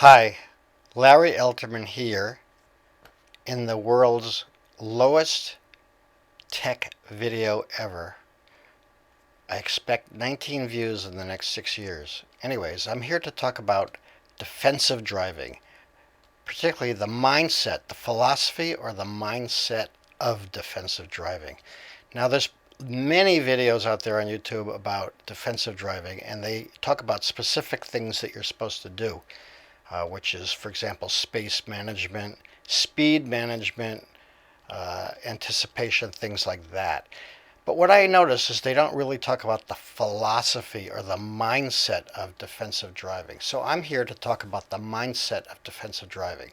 Hi, Larry Elterman here in the world's lowest tech video ever. I expect 19 views in the next 6 years. Anyways, I'm here to talk about defensive driving, particularly the mindset, the philosophy or the mindset of defensive driving. Now, there's many videos out there on YouTube about defensive driving, and they talk about specific things that you're supposed to do. Which is, for example, space management, speed management, anticipation, things like that. But what I notice is they don't really talk about the philosophy or the mindset of defensive driving. So I'm here to talk about the mindset of defensive driving.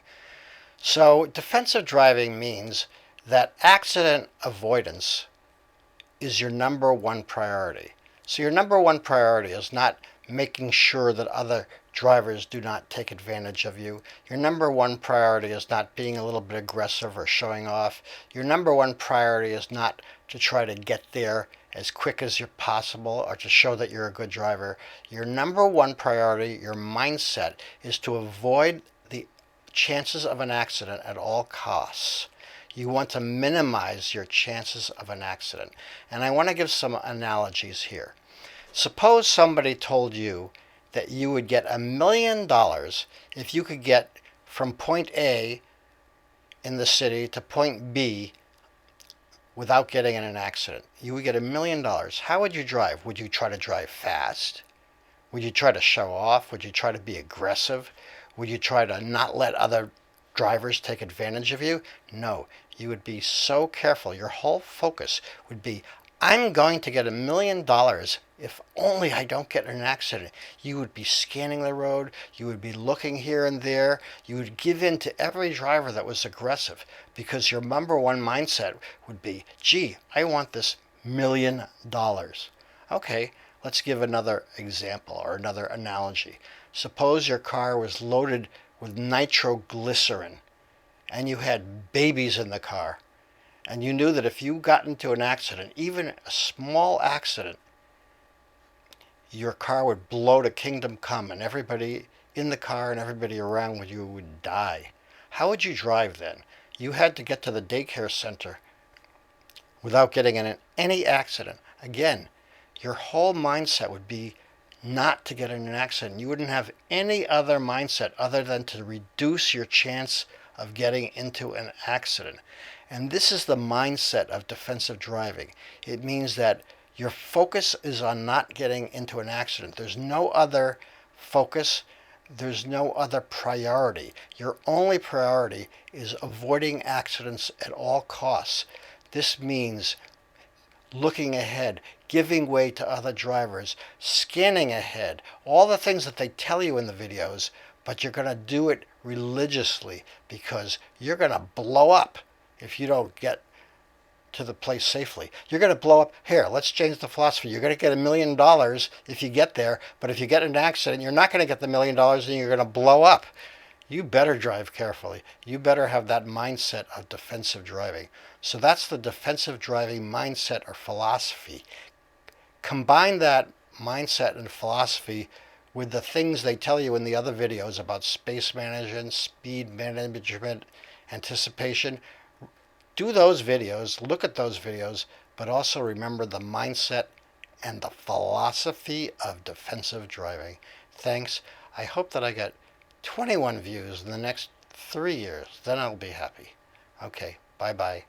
So defensive driving means that accident avoidance is your number one priority. So your number one priority is not making sure that other drivers do not take advantage of you. Your number one priority is not being a little bit aggressive or showing off. Your number one priority is not to try to get there as quick as you're possible or to show that you're a good driver. Your number one priority, your mindset, is to avoid the chances of an accident at all costs. You want to minimize your chances of an accident. And I want to give some analogies here. Suppose somebody told you that you would get $1,000,000 if you could get from point A in the city to point B without getting in an accident. You would get $1,000,000. How would you drive? Would you try to drive fast? Would you try to show off? Would you try to be aggressive? Would you try to not let other drivers take advantage of you? No, you would be so careful. Your whole focus would be, I'm going to get $1,000,000 if only I don't get in an accident. You would be scanning the road. You would be looking here and there. You would give in to every driver that was aggressive because your number one mindset would be, gee, I want this $1,000,000. Okay, let's give another example or another analogy. Suppose your car was loaded with nitroglycerin and you had babies in the car. And you knew that if you got into an accident, even a small accident, your car would blow to kingdom come and everybody in the car and everybody around you would die. How would you drive then? You had to get to the daycare center without getting in any accident. Again, your whole mindset would be not to get in an accident. You wouldn't have any other mindset other than to reduce your chance of getting into an accident. And this is the mindset of defensive driving. It means that your focus is on not getting into an accident. There's no other focus. There's no other priority. Your only priority is avoiding accidents at all costs. This means looking ahead, giving way to other drivers, scanning ahead, all the things that they tell you in the videos, but you're going to do it religiously because you're going to blow up if you don't get to the place safely. You're going to blow up. Here, let's change the philosophy. You're going to get $1,000,000 if you get there, but if you get in an accident, you're not going to get the $1,000,000 and you're going to blow up. You better drive carefully. You better have that mindset of defensive driving. So that's the defensive driving mindset or philosophy. Combine that mindset and philosophy with the things they tell you in the other videos about space management, speed management, anticipation. Do those videos, look at those videos, but also remember the mindset and the philosophy of defensive driving. Thanks. I hope that I get 21 views in the next 3 years. Then I'll be happy. Okay, bye-bye.